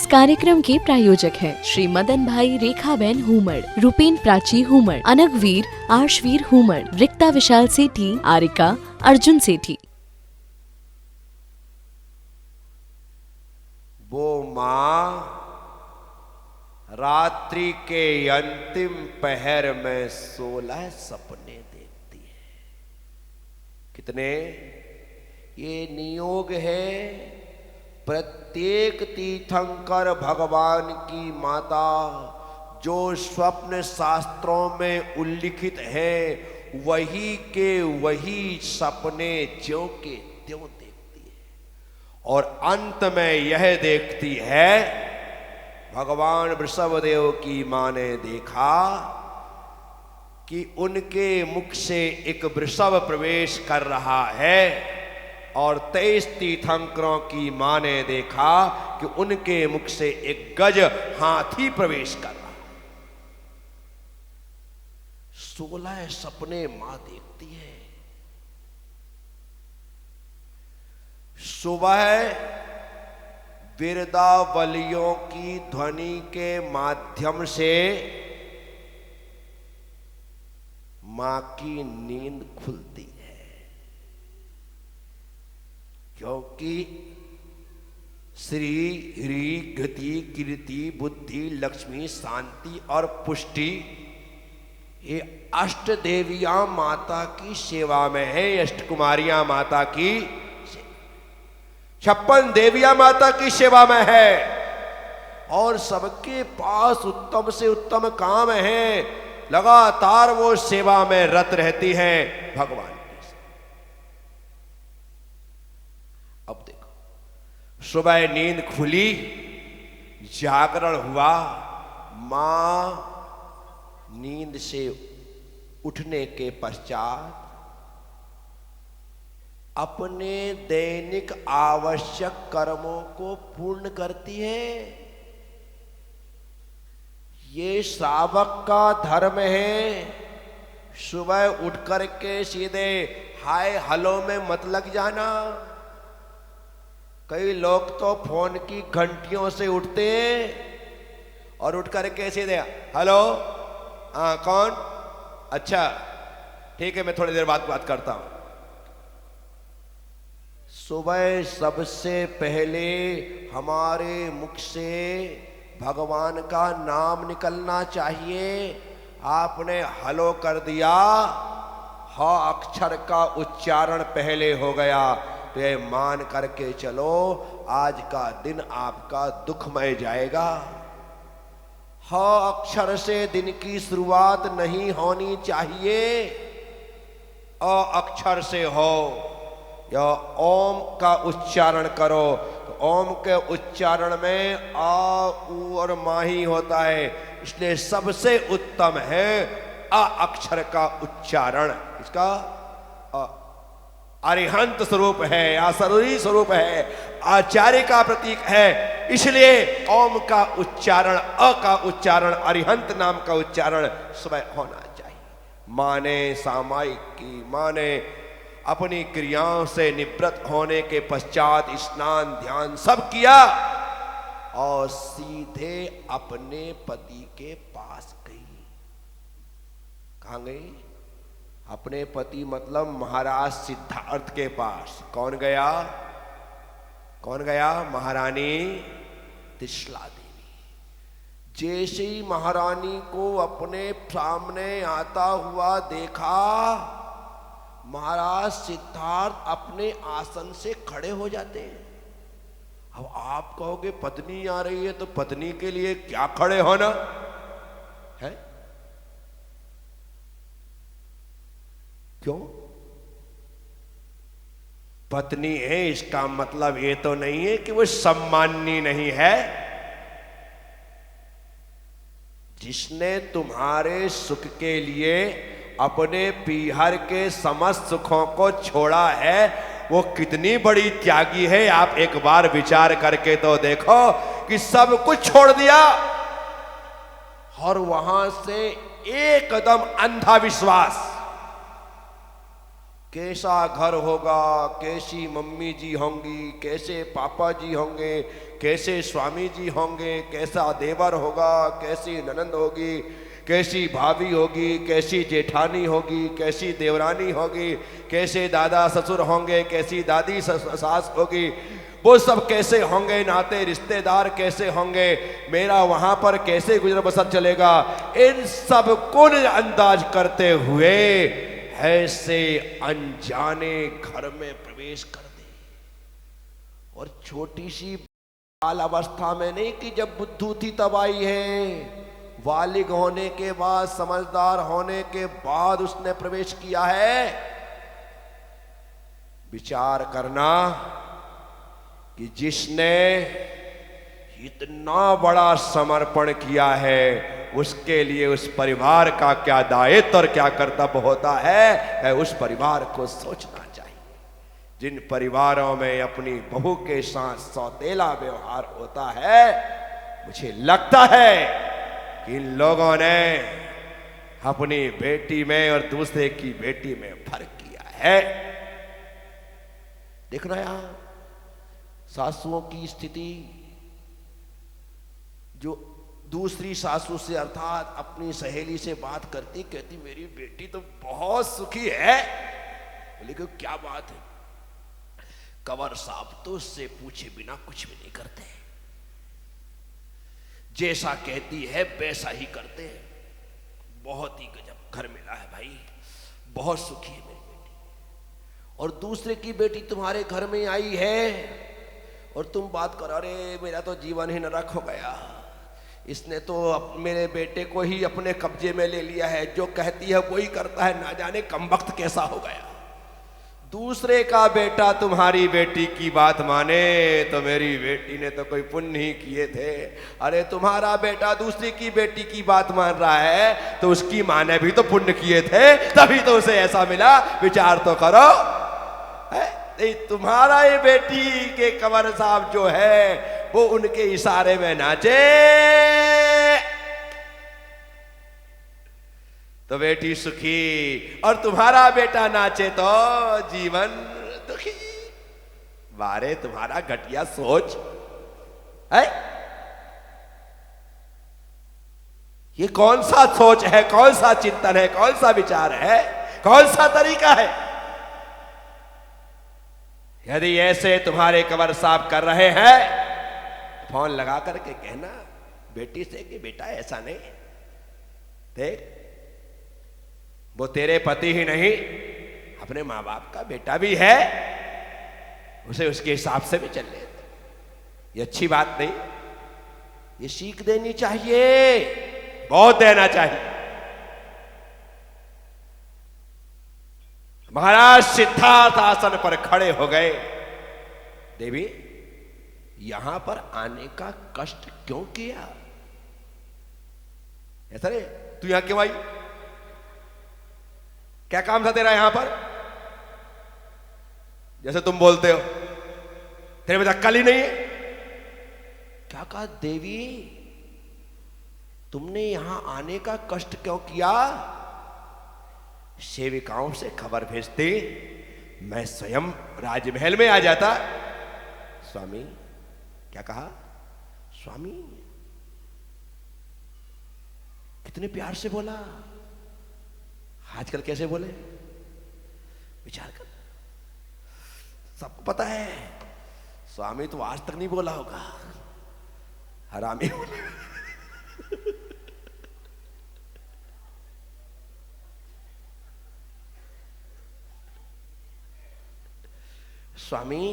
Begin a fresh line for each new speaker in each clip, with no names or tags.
कार्यक्रम के प्रायोजक हैं श्री मदन भाई रेखाबेन हुमड़, रूपेन प्राची हुमड़, अनगवीर आर्शवीर हुमड़, रिक्ता विशाल सेठी, आरिका अर्जुन सेठी।
वो माँ रात्रि के अंतिम पहर में 16 सपने देखती है। कितने? ये नियोग है प्रत्येक तीर्थंकर भगवान की माता जो स्वप्न शास्त्रों में उल्लिखित है वही के वही सपने ज्यों के त्यों देखती है। और अंत में यह देखती है, भगवान वृषभदेव की मां ने देखा कि उनके मुख से एक वृषभ प्रवेश कर रहा है, और 23 तीर्थंकरों की मां ने देखा कि उनके मुख से एक गज हाथी प्रवेश कर रहा है। 16 सपने मां देखती है। सुबह बिरदावलियों की ध्वनि के माध्यम से मां की नींद खुलती है, क्योंकि श्री ह्री गति कीर्ति बुद्धि लक्ष्मी शांति और पुष्टि ये अष्ट देवियां माता की सेवा में है। अष्ट कुमारियां माता की 56 देवियां माता की सेवा में है, और सबके पास उत्तम से उत्तम काम है। लगातार वो सेवा में रत रहती हैं भगवान की। अब देखो, सुबह नींद खुली, जागरण हुआ, मां नींद से उठने के पश्चात अपने दैनिक आवश्यक कर्मों को पूर्ण करती है। ये श्रावक का धर्म है। सुबह उठ करके सीधे हाय हेलो में मत लग जाना। कई लोग तो फोन की घंटियों से उठते हैं और उठ करके सीधे हेलो, हाँ कौन, अच्छा ठीक है मैं थोड़ी देर बाद बात करता हूं। सुबह सबसे पहले हमारे मुख से भगवान का नाम निकलना चाहिए। आपने हलो कर दिया, ह अक्षर का उच्चारण पहले हो गया, तो ये मान करके चलो आज का दिन आपका दुखमय जाएगा। ह अक्षर से दिन की शुरुआत नहीं होनी चाहिए, अ अक्षर से हो। या ओम का उच्चारण करो, तो ओम के उच्चारण में आ उ और माही होता है, इसलिए सबसे उत्तम है अ अक्षर का उच्चारण। इसका अरिहंत स्वरूप है, आसुरी स्वरूप है, आचार्य का प्रतीक है, इसलिए ओम का उच्चारण, अ का उच्चारण, अरिहंत नाम का उच्चारण सुबह होना चाहिए। माने सामायिक की, माने अपनी क्रियाओं से निवृत्त होने के पश्चात स्नान ध्यान सब किया और सीधे अपने पति के पास गई। कहां गई? अपने पति मतलब महाराज सिद्धार्थ के पास। कौन गया? कौन गया? महारानी त्रिशला देवी। जैसे ही महारानी को अपने सामने आता हुआ देखा, महाराज सिद्धार्थ अपने आसन से खड़े हो जाते हैं। अब आप कहोगे पत्नी आ रही है तो पत्नी के लिए क्या खड़े होना है? क्यों? पत्नी है इसका मतलब ये तो नहीं है कि वो सम्माननीय नहीं है। जिसने तुम्हारे सुख के लिए अपने पीहर के समस्त सुखों को छोड़ा है वो कितनी बड़ी त्यागी है। आप एक बार विचार करके तो देखो कि सब कुछ छोड़ दिया और वहां से एकदम अंधा विश्वास, कैसा घर होगा, कैसी मम्मी जी होंगी, कैसे पापा जी होंगे, कैसे स्वामी जी होंगे, कैसा देवर होगा, कैसी ननंद होगी, कैसी भाभी होगी, कैसी जेठानी होगी, कैसी देवरानी होगी, कैसे दादा ससुर होंगे, कैसी दादी सास होगी, वो सब कैसे होंगे, नाते रिश्तेदार कैसे होंगे, मेरा वहां पर कैसे गुजर बसर चलेगा, इन सब को अंदाज करते हुए ऐसे अनजाने घर में प्रवेश कर दे। और छोटी सी बाल अवस्था में नहीं कि जब बुद्धू थी तब आई है, बालिग होने के बाद, समझदार होने के बाद उसने प्रवेश किया है। विचार करना कि जिसने इतना बड़ा समर्पण किया है उसके लिए उस परिवार का क्या दायित्व और क्या कर्तव्य होता है, उस परिवार को सोचना चाहिए। जिन परिवारों में अपनी बहू के साथ सौतेला व्यवहार होता है, मुझे लगता है कि इन लोगों ने अपनी बेटी में और दूसरे की बेटी में फर्क किया है। देखना यहां सासुओं की स्थिति, जो दूसरी सासू से अर्थात अपनी सहेली से बात करती, कहती मेरी बेटी तो बहुत सुखी है। बोले कि क्या बात है? कंवर साहब तो उससे पूछे बिना कुछ भी नहीं करते, जैसा कहती है वैसा ही करते हैं। बहुत ही गजब घर मिला है भाई, बहुत सुखी है मेरी बेटी। और दूसरे की बेटी तुम्हारे घर में आई है और तुम बात करो, अरे मेरा तो जीवन ही नरक हो गया, इसने तो मेरे बेटे को ही अपने कब्जे में ले लिया है, जो कहती है वही करता है, ना जाने कमबख्त कैसा हो गया। दूसरे का बेटा तुम्हारी बेटी की बात माने तो मेरी बेटी ने तो कोई पुण्य ही किए थे। अरे तुम्हारा बेटा दूसरी की बेटी की बात मान रहा है तो उसकी माँ ने भी तो पुण्य किए थे, तभी तो उसे ऐसा मिला। विचार तो करो। तुम्हारा ये बेटी के कंवर साहब जो है वो उनके इशारे में नाचे तो बेटी सुखी, और तुम्हारा बेटा नाचे तो जीवन दुखी। बारे तुम्हारा घटिया सोच है। ये कौन सा सोच है, कौन सा चिंतन है, कौन सा विचार है, कौन सा तरीका है? यदि ऐसे तुम्हारे कंवर साहब कर रहे हैं, फोन लगा करके कहना बेटी से कि बेटा ऐसा नहीं देख, वो तेरे पति ही नहीं अपने माँ बाप का बेटा भी है, उसे उसके हिसाब से भी चल ले। ये अच्छी बात नहीं, ये सीख देनी चाहिए, बहुत देना चाहिए। महाराज सिद्धार्थ आसन पर खड़े हो गए। देवी, यहां पर आने का कष्ट क्यों किया? ऐसा नहीं, तू यहां क्यों आई? क्या काम था तेरा यहां पर? जैसे तुम बोलते हो तेरे में अक्ल ही नहीं है। क्या कहा देवी, तुमने यहां आने का कष्ट क्यों किया? सेविकाओं से खबर भेजते, मैं स्वयं राजमहल में आ जाता। स्वामी, क्या कहा? स्वामी, कितने प्यार से बोला, आजकल कैसे बोले? विचार कर, सबको पता है स्वामी तो आज तक नहीं बोला होगा, हरामी बोले। स्वामी,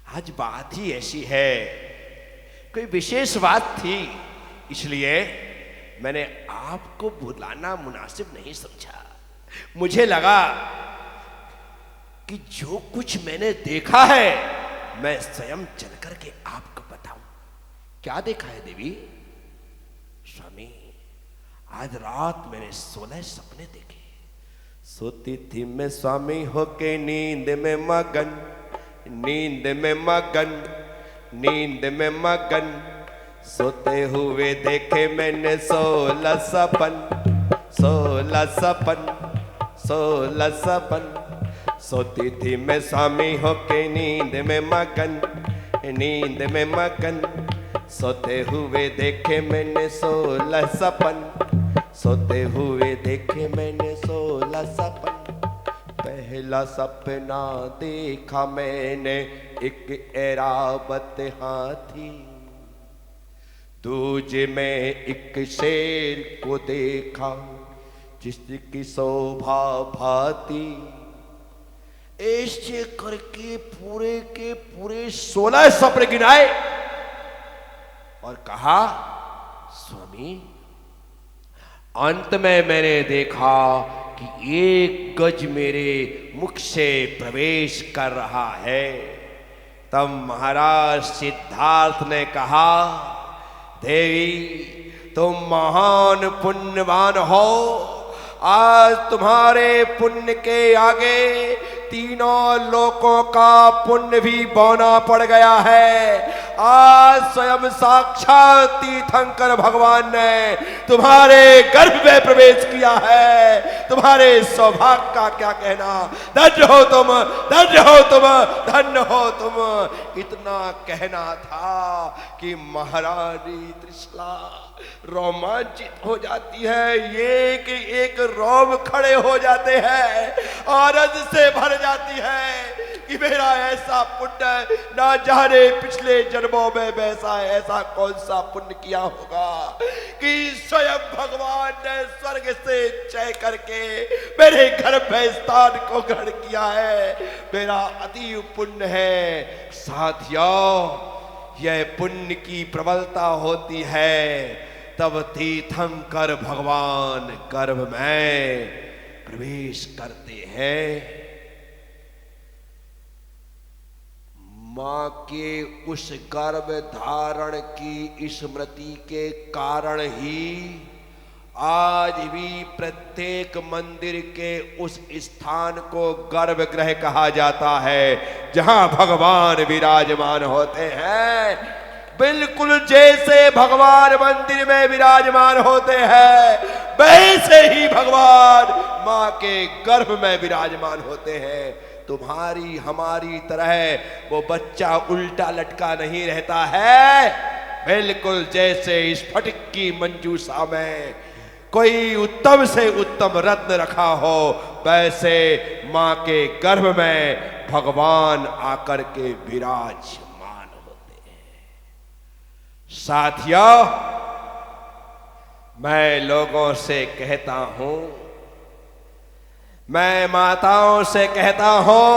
आज बात ही ऐसी है, कोई विशेष बात थी, इसलिए मैंने आपको बुलाना मुनासिब नहीं समझा। मुझे लगा कि जो कुछ मैंने देखा है मैं स्वयं चल करके आपको बताऊं। क्या देखा है देवी? स्वामी, आज रात मैंने 16 सपने देखे। सोती थी मैं स्वामी होके नींद में मगन, नींद में मगन, नींद में मगन, सोते हुए देखे मैंने 16 सपन, 16 सपन, 16 सपन। सोती थी मैं स्वामी होके नींद में मगन, नींद में मगन। सोते हुए देखे मैंने 16 सपन, सोते हुए देखे मैंने 16 सपन। पहला सपना देखा मैंने एक ऐरावत हाथी, दूजे में एक शेर को देखा जिसकी शोभा भाती। ऐसे करके पूरे के पूरे 16 सपने गिनाए और कहा, स्वामी अंत में मैंने देखा कि एक गज मेरे मुख से प्रवेश कर रहा है। तब महाराज सिद्धार्थ ने कहा, देवी तुम महान पुण्यवान हो, आज तुम्हारे पुण्य के आगे तीनों लोकों का पुण्य भी बौना पड़ गया है। आज स्वयं साक्षात तीर्थंकर भगवान ने तुम्हारे गर्भ में प्रवेश किया है। तुम्हारे सौभाग्य का क्या कहना, धन्य हो तुम, धन्य हो तुम, धन्य हो तुम। इतना कहना था कि महारानी त्रिशला रोमांचित हो जाती है, ये कि एक रोम खड़े हो जाते हैं, आनंद से भर जाती है कि मेरा ऐसा पुण्य ना जाने पिछले जन्मों में वैसा ऐसा कौन सा पुण्य किया होगा कि स्वयं भगवान ने स्वर्ग से चय करके मेरे घर में स्थान को ग्रहण किया है। मेरा अति पुण्य है। साथियों, यह पुण्य की प्रबलता होती है तब तीर्थंकर भगवान गर्भ में प्रवेश करते हैं। मां के उस गर्भ धारण की स्मृति के कारण ही आज भी प्रत्येक मंदिर के उस स्थान को गर्भगृह कहा जाता है जहां भगवान विराजमान होते हैं। बिल्कुल जैसे भगवान मंदिर में विराजमान होते हैं वैसे ही भगवान मां के गर्भ में विराजमान होते हैं। तुम्हारी हमारी तरह वो बच्चा उल्टा लटका नहीं रहता है। बिल्कुल जैसे स्फटिक की मंजूषा में कोई उत्तम से उत्तम रत्न रखा हो, वैसे मां के गर्भ में भगवान आकर के विराजमान होते हैं। साथियों, मैं लोगों से कहता हूं, मैं माताओं से कहता हूं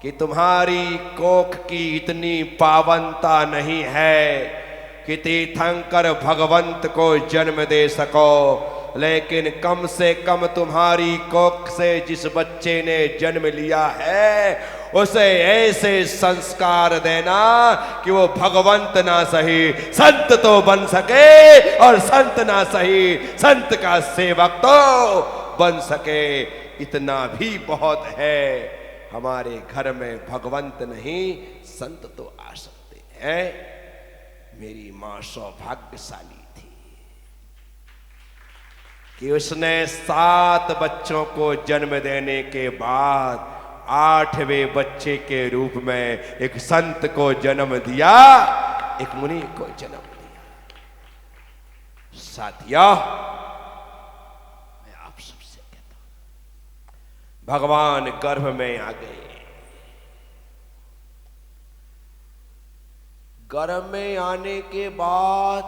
कि तुम्हारी कोख की इतनी पावनता नहीं है कि तीर्थंकर भगवंत को जन्म दे सको, लेकिन कम से कम तुम्हारी कोख से जिस बच्चे ने जन्म लिया है उसे ऐसे संस्कार देना कि वो भगवंत ना सही संत तो बन सके, और संत ना सही संत का सेवक तो बन सके। इतना भी बहुत है। हमारे घर में भगवंत नहीं संत तो आ सकते हैं। मेरी मां सौभाग्यशाली थी कि उसने 7 बच्चों को जन्म देने के बाद 8वें बच्चे के रूप में एक संत को जन्म दिया, एक मुनि को जन्म दिया। साथियों, मैं आप सबसे कहता हूं, भगवान गर्भ में आ गए। गर्भ में आने के बाद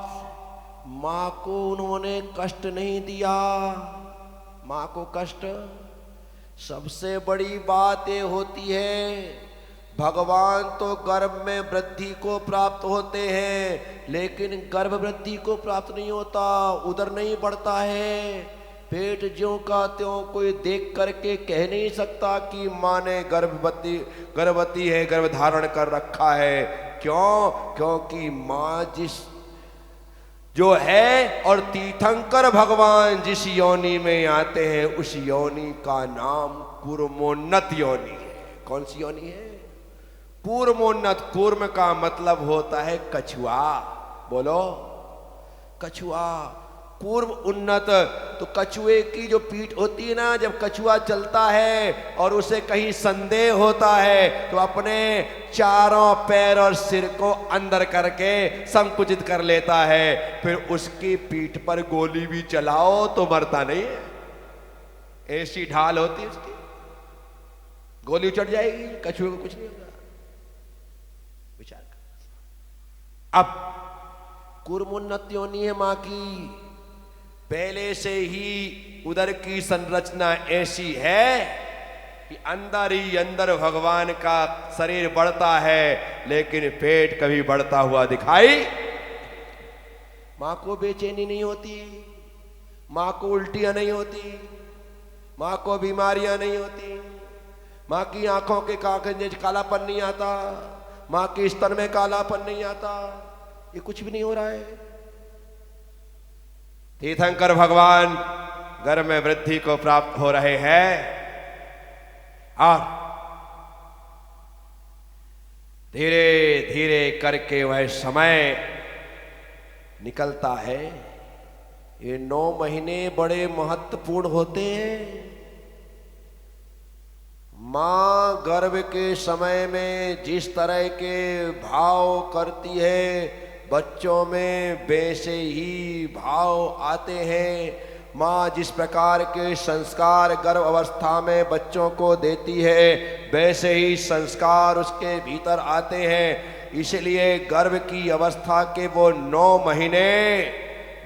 मां को उन्होंने कष्ट नहीं दिया। मां को कष्ट, सबसे बड़ी बात ये होती है, भगवान तो गर्भ में वृद्धि को प्राप्त होते हैं, लेकिन गर्भ वृद्धि को प्राप्त नहीं होता, उधर नहीं बढ़ता है। पेट ज्यों का त्यों कोई देख करके कह नहीं सकता कि माँ ने गर्भवती है, गर्भ धारण कर रखा है। क्यों? क्योंकि माँ जो है और तीर्थंकर भगवान जिस योनि में आते हैं उस योनि का नाम कूर्मोन्नत योनि है। कौन सी योनि है? कूर्मोन्नत। कूर्म का मतलब होता है कछुआ। बोलो, कछुआ। पूर्व उन्नत। तो कछुए की जो पीठ होती है ना, जब कछुआ चलता है और उसे कहीं संदेह होता है तो अपने चारों पैर और सिर को अंदर करके संकुचित कर लेता है, फिर उसकी पीठ पर गोली भी चलाओ तो मरता नहीं है। ऐसी ढाल होती है उसकी, गोली चढ़ जाएगी, कछुए को कुछ नहीं होगा। विचार कर। अब कुर्मोन्नत योनि है मां की, पहले से ही उदर की संरचना ऐसी है कि अंदर ही अंदर भगवान का शरीर बढ़ता है, लेकिन पेट कभी बढ़ता हुआ दिखाई। मां को बेचैनी नहीं होती, मां को उल्टियां नहीं होती, मां को बीमारियां नहीं होती, मां की आंखों के कागज कालापन नहीं आता, मां के स्तन में कालापन नहीं आता, ये कुछ भी नहीं हो रहा है। तीर्थंकर भगवान गर्भ में वृद्धि को प्राप्त हो रहे हैं और धीरे धीरे करके वह समय निकलता है। ये 9 महीने बड़े महत्वपूर्ण होते हैं। मां गर्भ के समय में जिस तरह के भाव करती है, बच्चों में वैसे ही भाव आते हैं। माँ जिस प्रकार के संस्कार गर्भ अवस्था में बच्चों को देती है, वैसे ही संस्कार उसके भीतर आते हैं। इसलिए गर्भ की अवस्था के वो 9 महीने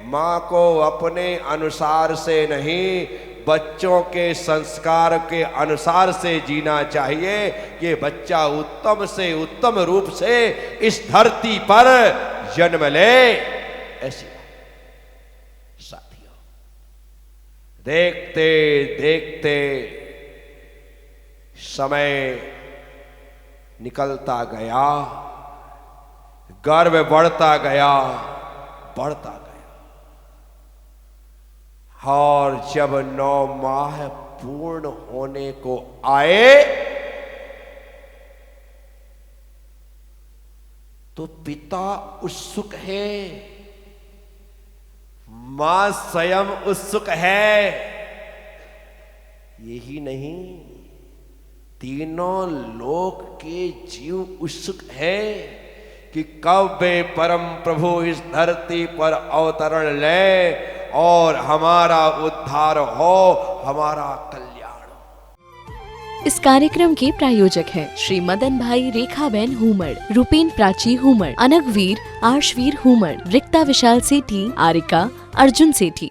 माँ को अपने अनुसार से नहीं, बच्चों के संस्कार के अनुसार से जीना चाहिए। ये बच्चा उत्तम से उत्तम रूप से इस धरती पर जन्म ले। ऐसी साथियों, देखते देखते समय निकलता गया, गर्भ बढ़ता गया, बढ़ता गया, और जब 9 माह पूर्ण होने को आए तो पिता उत्सुक है, मां स्वयं उत्सुक है। यही नहीं, तीनों लोक के जीव उत्सुक है कि कब वे परम प्रभु इस धरती पर अवतरण ले और हमारा उद्धार हो, हमारा कल्याण।
इस कार्यक्रम के प्रायोजक हैं श्री मदन भाई रेखाबेन हुमड़, रूपेन प्राची हुमड़, अनगवीर आर्शवीर हुमड़, रिक्ता विशाल सेठी, आरिका अर्जुन सेठी।